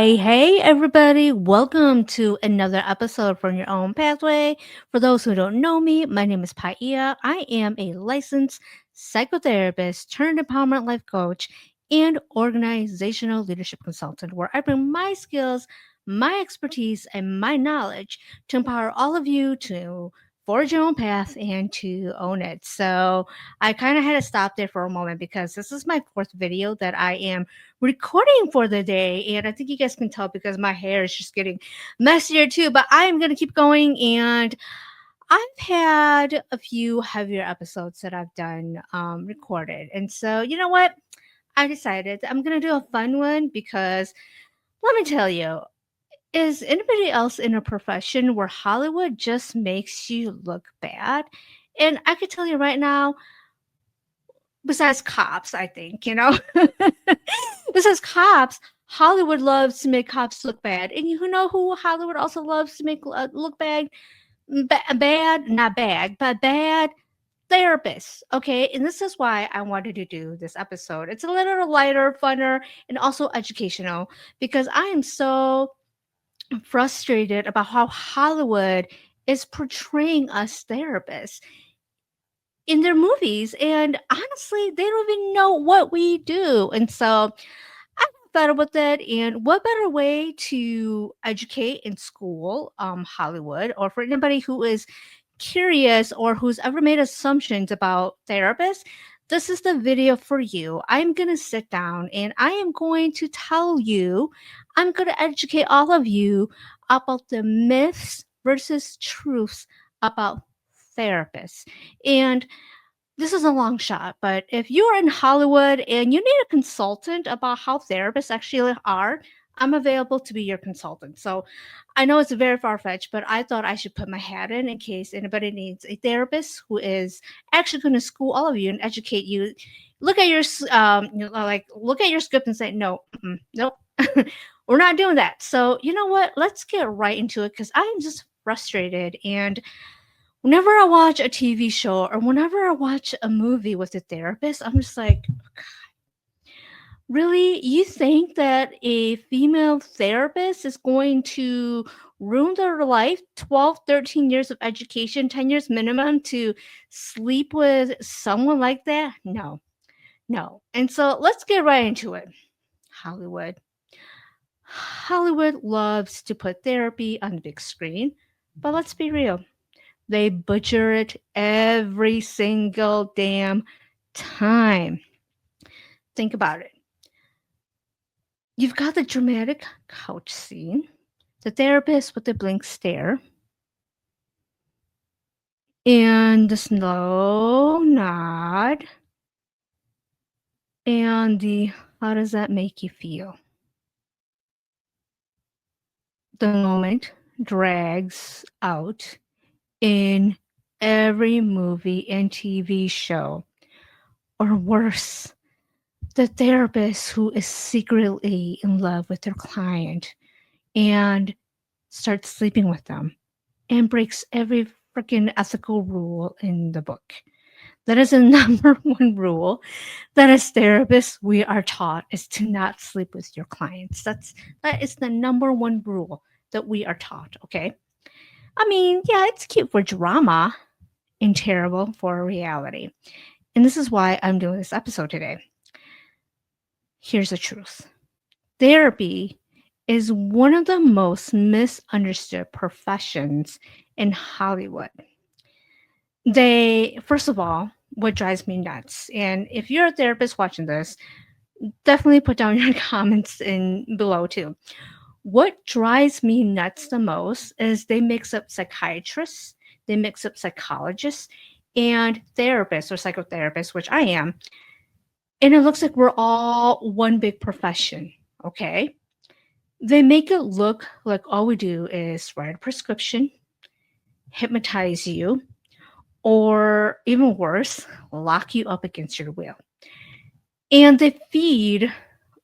Hey, everybody. Welcome to another episode from Your Own Pathway. For those who don't know me, my name is Paia. I am a licensed psychotherapist turned empowerment life coach and organizational leadership consultant, where I bring my skills, my expertise, and my knowledge to empower all of you to forge your own path and to own it. So I kind of had to stop there for a moment because this is my fourth video that I am recording for the day. And I think you guys can tell because my hair is just getting messier too. But I'm going to keep going. And I've had a few heavier episodes that I've done recorded. And so, you know what? I decided I'm going to do a fun one because let me tell you, is anybody else in a profession where Hollywood just makes you look bad? And I could tell you right now, besides cops, I think, besides cops, Hollywood loves to make cops look bad. And you know who Hollywood also loves to make look bad? Bad, not bad, but bad therapists. Okay. And this is why I wanted to do this episode. It's a little lighter, funner, and also educational because I am so frustrated about how Hollywood is portraying us therapists in their movies. And honestly, they don't even know what we do. And so I got better with it. And what better way to educate in school, Hollywood, or for anybody who is curious or who's ever made assumptions about therapists? This is the video for you. I'm going to sit down and I am going to tell you, I'm going to educate all of you about the myths versus truths about therapists. And this is a long shot, but if you're in Hollywood and you need a consultant about how therapists actually are, I'm available to be your consultant. So I know it's very far fetched, but I thought I should put my hat in case anybody needs a therapist who is actually going to school all of you and educate you. Look at look at your script and say, no, nope, we're not doing that. So you know what? Let's get right into it because I'm just frustrated and whenever I watch a TV show or whenever I watch a movie with a therapist, I'm just like, really? You think that a female therapist is going to ruin their life? 12, 13 years of education, 10 years minimum to sleep with someone like that? No, no. And so let's get right into it. Hollywood. Hollywood loves to put therapy on the big screen, but let's be real. They butcher it every single damn time. Think about it. You've got the dramatic couch scene, the therapist with the blank stare, and the slow nod, and the how does that make you feel? The moment drags out in every movie and TV show. Or worse, the therapist who is secretly in love with their client and starts sleeping with them and breaks every freaking ethical rule in the book. That is the number one rule that as therapists we are taught is to not sleep with your clients. That is the number one rule that we are taught, okay? I mean, yeah, it's cute for drama and terrible for reality. And this is why I'm doing this episode today. Here's the truth. Therapy is one of the most misunderstood professions in Hollywood. First of all, what drives me nuts, and if you're a therapist watching this, definitely put down your comments in below too. What drives me nuts the most is they mix up psychiatrists, they mix up psychologists, and therapists or psychotherapists, which I am. And it looks like we're all one big profession, okay? They make it look like all we do is write a prescription, hypnotize you, or even worse, lock you up against your will. And they feed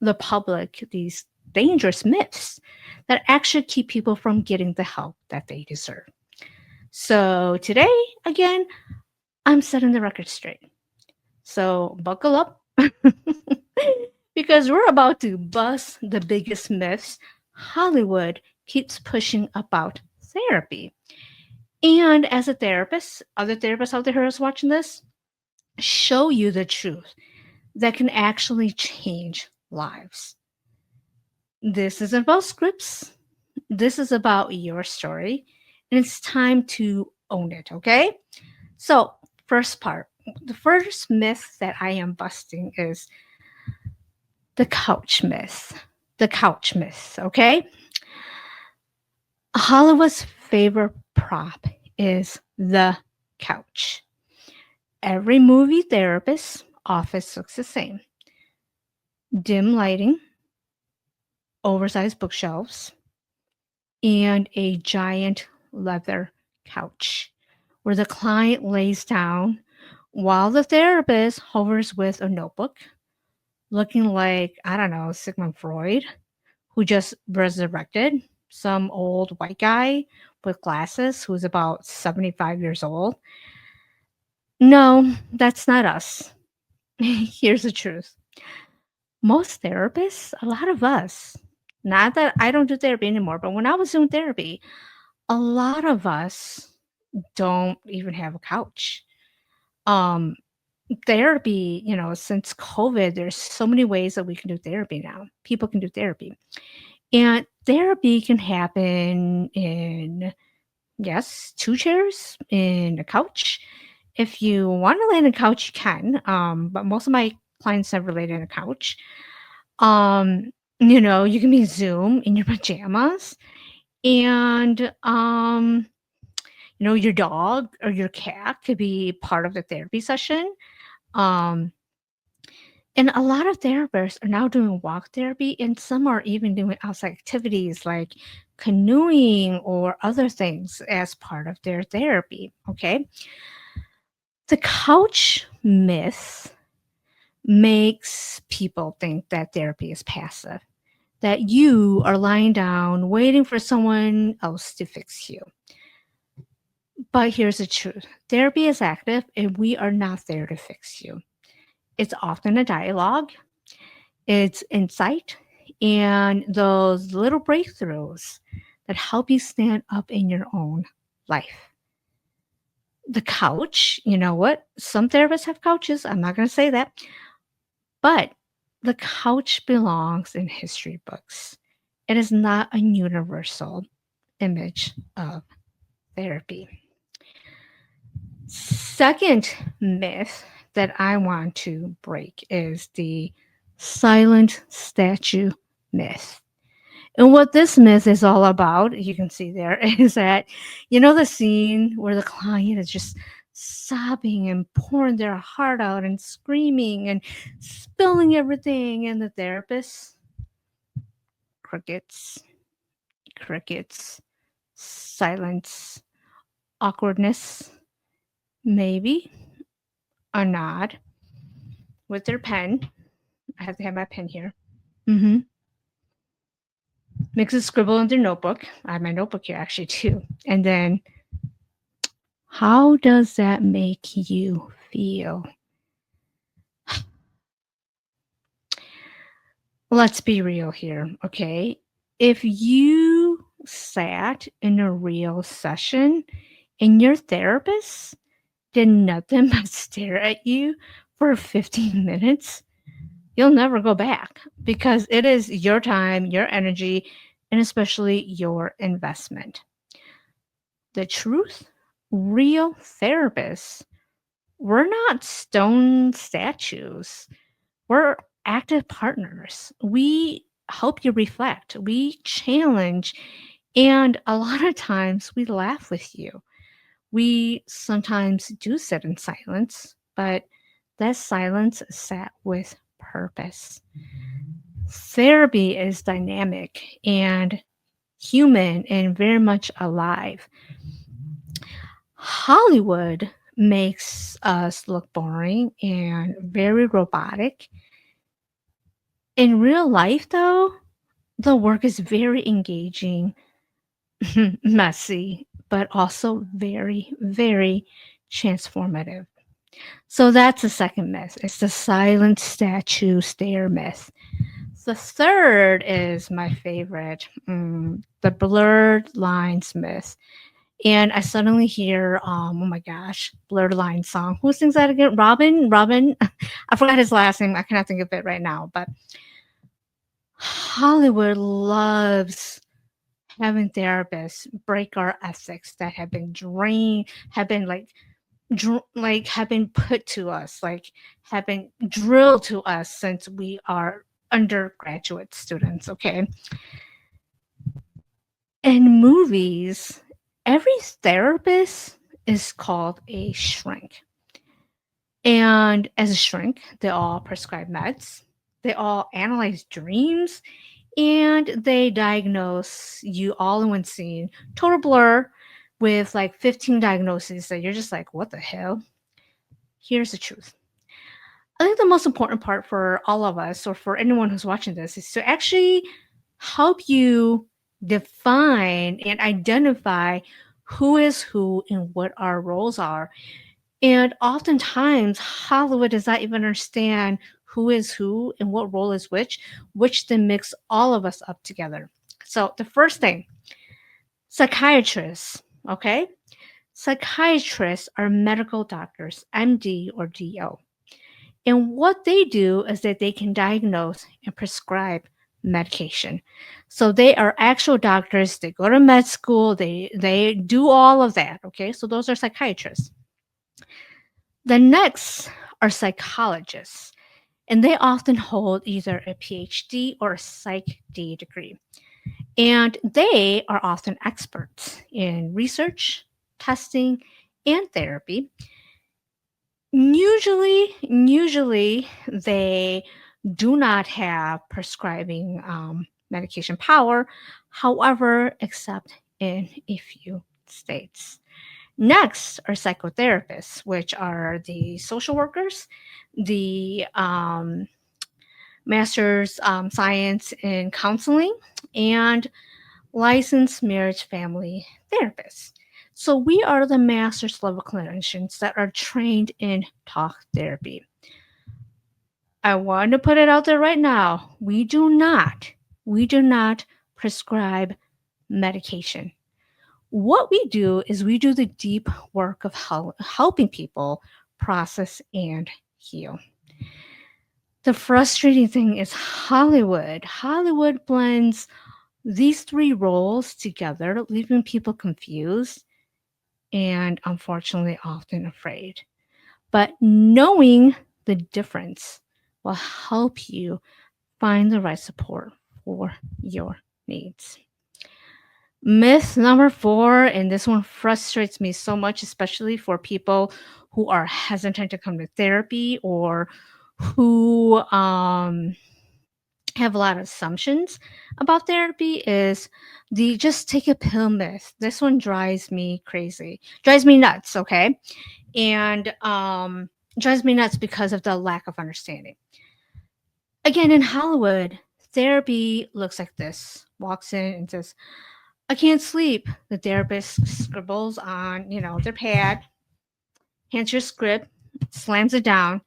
the public these dangerous myths that actually keep people from getting the help that they deserve. So today, again, I'm setting the record straight. So buckle up because we're about to bust the biggest myths Hollywood keeps pushing about therapy. And as a therapist, other therapists out there who are watching this, show you the truth that can actually change lives. This isn't about scripts. This is about your story, and it's time to own it, okay? So, first part, the first myth that I am busting is the couch myth. The couch myth, okay? Hollywood's favorite prop is the couch. Every movie therapist's office looks the same: dim lighting, oversized bookshelves, and a giant leather couch where the client lays down while the therapist hovers with a notebook, looking like, I don't know, Sigmund Freud, who just resurrected some old white guy with glasses who's about 75 years old. No, that's not us. Here's the truth: most therapists, a lot of us, not that I don't do therapy anymore, but when I was doing therapy, a lot of us don't even have a couch. Um, Therapy, since COVID, there's so many ways that we can do therapy now. People can do therapy. And therapy can happen in, yes, 2 chairs, in a couch. If you wanna lay on a couch, you can, but most of my clients never laid on a couch. You can be Zoom in your pajamas, and, your dog or your cat could be part of the therapy session. Um, and a lot of therapists are now doing walk therapy, and some are even doing outside activities like canoeing or other things as part of their therapy. Okay. The couch myth makes people think that therapy is passive, that you are lying down waiting for someone else to fix you. But here's the truth: therapy is active, and we are not there to fix you. It's often a dialogue, it's insight, and those little breakthroughs that help you stand up in your own life. The couch, you know what? Some therapists have couches. I'm not going to say that. But the couch belongs in history books. It is not a universal image of therapy. Second myth that I want to break is the silent statue myth. And what this myth is all about, you can see there, is that, the scene where the client is just sobbing and pouring their heart out and screaming and spilling everything, and the therapist, crickets, crickets, silence, awkwardness, maybe a nod with their pen. I have to have my pen here. Mm-hmm. Makes a scribble in their notebook. I have my notebook here actually too. And then, how does that make you feel? Let's be real here, okay? If you sat in a real session and your therapist did nothing but stare at you for 15 minutes, you'll never go back, because it is your time, your energy, and especially your investment. The truth: real therapists, we're not stone statues. We're active partners. We help you reflect, we challenge, and a lot of times we laugh with you. We sometimes do sit in silence, but that silence is sat with purpose. Therapy is dynamic and human and very much alive. Hollywood makes us look boring and very robotic. In real life, though, the work is very engaging, messy, but also very, very transformative. So that's the second myth. It's the silent statue stare myth. The third is my favorite, the blurred lines myth. And I suddenly hear, oh my gosh, blurred lines song. Who sings that again? Robin. I forgot his last name. I cannot think of it right now. But Hollywood loves having therapists break our ethics that have been drained, have been have been put to us, like have been drilled to us since we are undergraduate students. Okay, in movies, every therapist is called a shrink, and as a shrink, they all prescribe meds, they all analyze dreams, and they diagnose you all in one scene. Total blur with like 15 diagnoses that you're just like, what the hell? Here's the truth. I think the most important part for all of us, or for anyone who's watching this, is to actually help you define and identify who is who and what our roles are. And oftentimes, Hollywood does not even understand who is who and what role is which then mix all of us up together. So, the first thing, psychiatrists, okay? Psychiatrists are medical doctors, MD or DO. And what they do is that they can diagnose and prescribe medication. So they are actual doctors, they go to med school, they do all of that, okay? So those are psychiatrists. The next are psychologists, and they often hold either a PhD or a Psych D degree. And they are often experts in research, testing, and therapy. Usually they do not have prescribing medication power, however, except in a few states. Next are psychotherapists, which are the social workers, the master's science in counseling, and licensed marriage family therapists. So we are the master's level clinicians that are trained in talk therapy. I want to put it out there right now. We do not prescribe medication. What we do is we do the deep work of helping people process and heal. The frustrating thing is Hollywood. Hollywood blends these three roles together, leaving people confused and unfortunately often afraid. But knowing the difference will help you find the right support for your needs. Myth number 4, and this one frustrates me so much, especially for people who are hesitant to come to therapy or who have a lot of assumptions about therapy, is the just take a pill myth. This one drives me crazy, drives me nuts, okay? And drives me nuts because of the lack of understanding. Again, in Hollywood, therapy looks like this. Walks in and says, I can't sleep. The therapist scribbles on, their pad, hands your script, slams it down,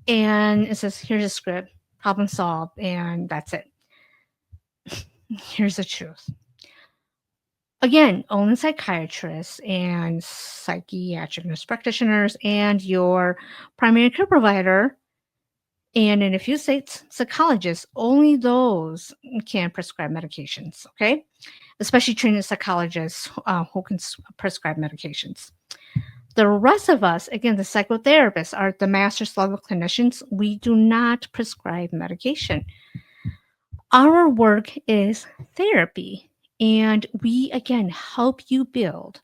and it says, here's a script, problem solved, and that's it. Here's the truth. Again, only psychiatrists and psychiatric nurse practitioners and your primary care provider, and in a few states, psychologists, only those can prescribe medications, okay? Especially trained psychologists who can prescribe medications. The rest of us, again, the psychotherapists, are the master's level clinicians. We do not prescribe medication. Our work is therapy, and we, again, help you build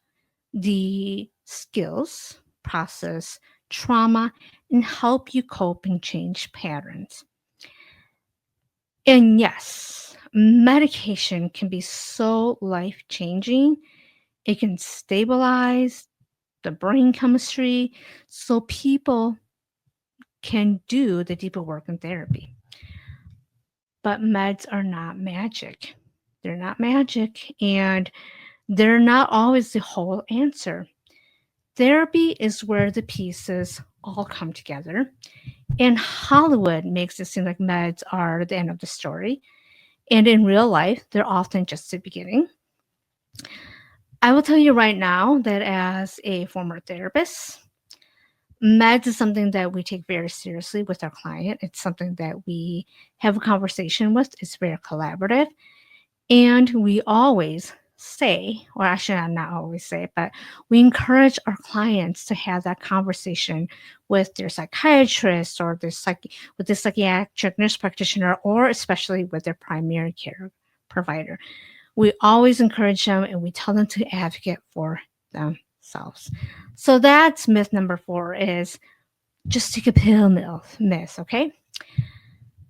the skills, process trauma, and help you cope and change patterns. And yes, medication can be so life changing. It can stabilize the brain chemistry so people can do the deeper work in therapy. But meds are not magic. They're not magic, and they're not always the whole answer. Therapy is where the pieces all come together. And Hollywood makes it seem like meds are the end of the story. And in real life, they're often just the beginning. I will tell you right now that as a former therapist, meds is something that we take very seriously with our client. It's something that we have a conversation with. It's very collaborative. And we always say, or actually, not always say, but we encourage our clients to have that conversation with their psychiatrist or with the psychiatric nurse practitioner, or especially with their primary care provider. We always encourage them and we tell them to advocate for themselves. So that's myth number 4 is just take a pill myth, okay?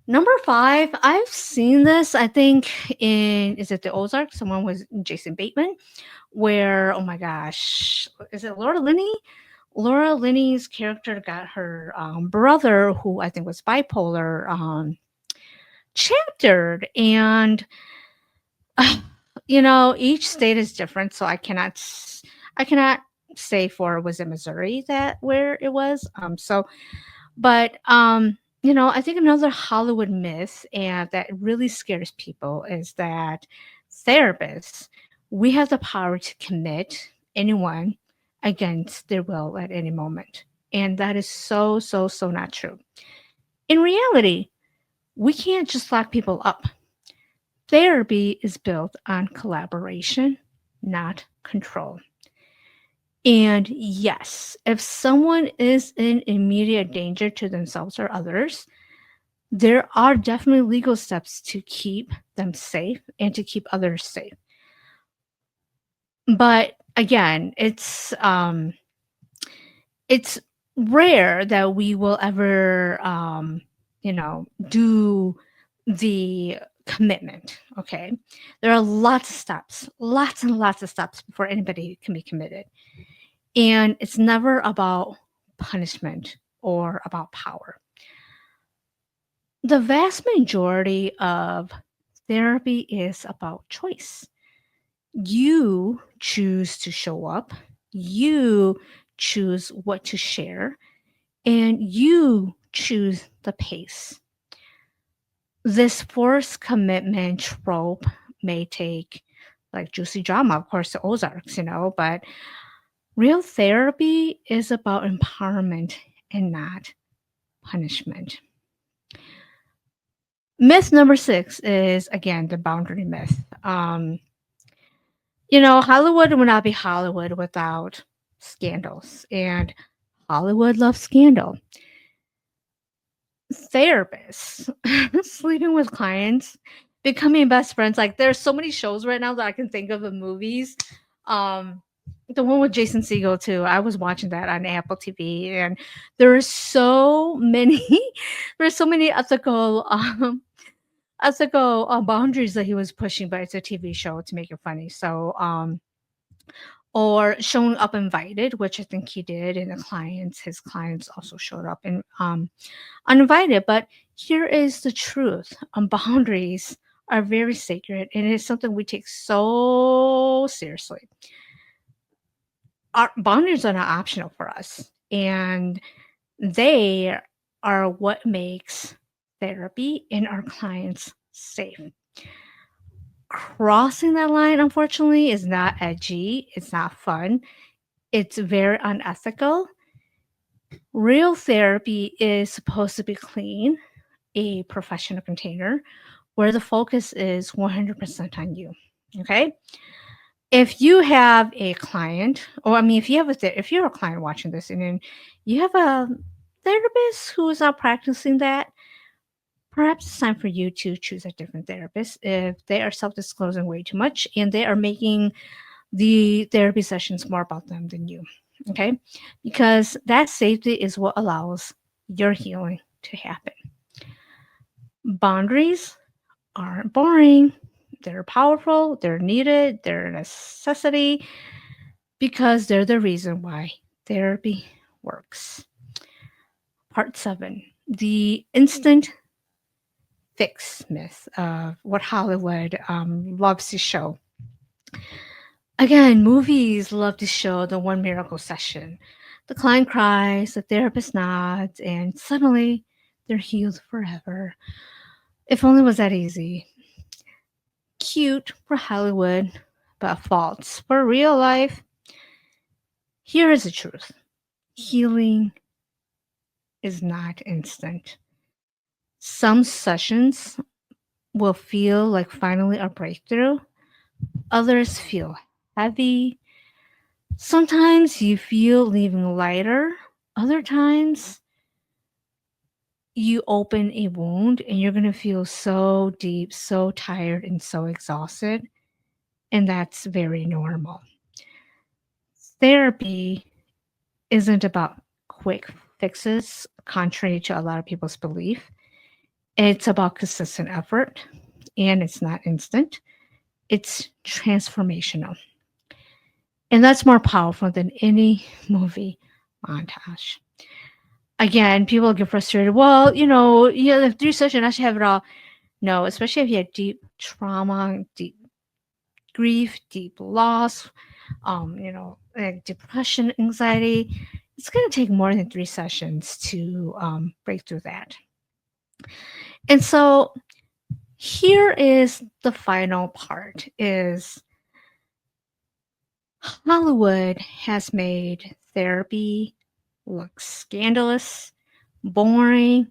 Number 5, I've seen this, I think in is it the Ozark? Someone was Jason Bateman, where, oh my gosh, is it Laura Linney? Laura Linney's character got her brother, who I think was bipolar, chaptered, and each state is different, so I cannot say for was it Missouri that where it was. I think another Hollywood myth and that really scares people is that therapists, we have the power to commit anyone against their will at any moment. And that is so, so, so not true. In reality, we can't just lock people up. Therapy is built on collaboration, not control. And yes, if someone is in immediate danger to themselves or others, there are definitely legal steps to keep them safe and to keep others safe. But again, it's rare that we will ever do the commitment. Okay, there are lots of steps, lots and lots of steps before anybody can be committed, and it's never about punishment or about power. The vast majority of therapy is about choice. You choose to show up, you choose what to share, and you choose the pace. This forced commitment trope may take like juicy drama, of course, the Ozarks, but real therapy is about empowerment and not punishment. Myth number 6 is again the boundary myth. Hollywood would not be Hollywood without scandals, and Hollywood loves scandal. Therapists sleeping with clients, becoming best friends. Like there's so many shows right now that I can think of movies. The one with Jason Segel too. I was watching that on Apple TV, and there are so many. There's so many ethical boundaries that he was pushing, but it's a TV show to make it funny. So, or showing up invited, which I think he did, and his clients also showed up and uninvited. But here is the truth: boundaries are very sacred, and it's something we take so seriously. Our boundaries are not optional for us, and they are what makes therapy and our clients safe. Crossing that line, unfortunately, is not edgy, it's not fun, it's very unethical. Real therapy is supposed to be clean, a professional container where the focus is 100% on you. Okay? If you have a client, or I mean, if you're a client watching this and then you have a therapist who is not practicing that, perhaps it's time for you to choose a different therapist if they are self disclosing way too much and they are making the therapy sessions more about them than you. Okay? Because that safety is what allows your healing to happen. Boundaries aren't boring, they're powerful, they're needed, they're a necessity because they're the reason why therapy works. Part 7, the instant fix myth of what Hollywood loves to show. Again, movies love to show the one miracle session. The client cries, the therapist nods, and suddenly they're healed forever. If only it was that easy. Cute for Hollywood, but false for real life. Here is the truth: healing is not instant. Some sessions will feel like finally a breakthrough, others feel heavy. Sometimes you feel leaving lighter, other times you open a wound and you're going to feel so deep, so tired, and so exhausted. And that's very normal. Therapy isn't about quick fixes, contrary to a lot of people's belief. It's about consistent effort, and it's not instant. It's transformational. And that's more powerful than any movie montage. Again, people get frustrated. Well, the 3 sessions, I should have it all. No, especially if you have deep trauma, deep grief, deep loss, like depression, anxiety. It's going to take more than 3 sessions to break through that. And so here is the final part: is Hollywood has made therapy look scandalous, boring,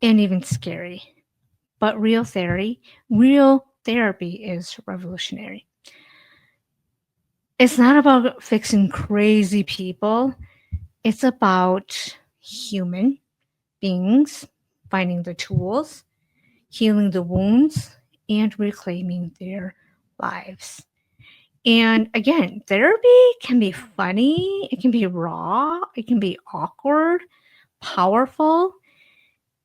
and even scary. But real therapy is revolutionary. It's not about fixing crazy people. It's about human beings finding the tools, healing the wounds, and reclaiming their lives. And again, therapy can be funny, it can be raw, it can be awkward, powerful,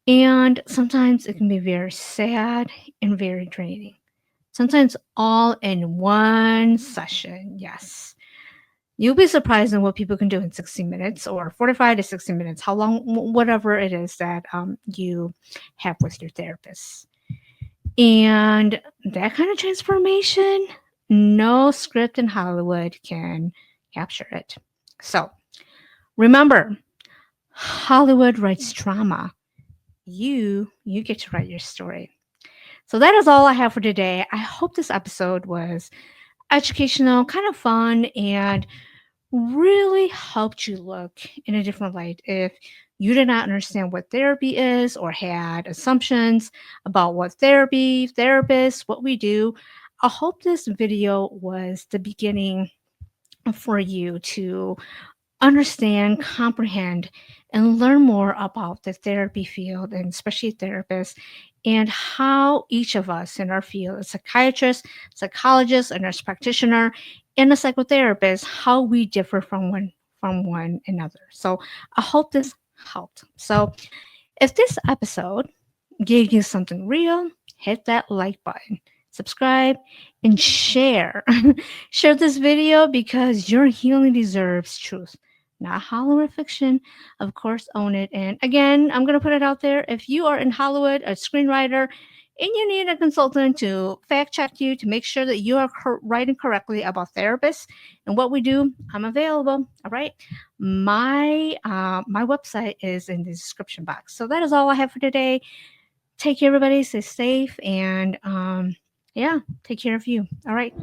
and sometimes it can be very sad and very draining. Sometimes all in one session, yes. You'll be surprised at what people can do in 60 minutes or 45 to 60 minutes, how long, whatever it is that you have with your therapist. And that kind of transformation, no script in Hollywood can capture it. So remember, Hollywood writes drama. You get to write your story. So that is all I have for today. I hope this episode was educational, kind of fun, and really helped you look in a different light if you did not understand what therapy is or had assumptions about what therapy, therapists, what we do. I hope this video was the beginning for you to understand, comprehend, and learn more about the therapy field and especially therapists and how each of us in our field, a psychiatrist, psychologist, a nurse practitioner, and a psychotherapist, how we differ from one another. So I hope this helped. So if this episode gave you something real, hit that like button, subscribe, and share. Share this video because your healing deserves truth, not Hollywood fiction. Of course, own it. And again, I'm going to put it out there. If you are in Hollywood, a screenwriter, and you need a consultant to fact check you to make sure that you are writing correctly about therapists and what we do, I'm available. All right. My website is in the description box. So that is all I have for today. Take care, everybody. Stay safe, and yeah, take care of you. All right.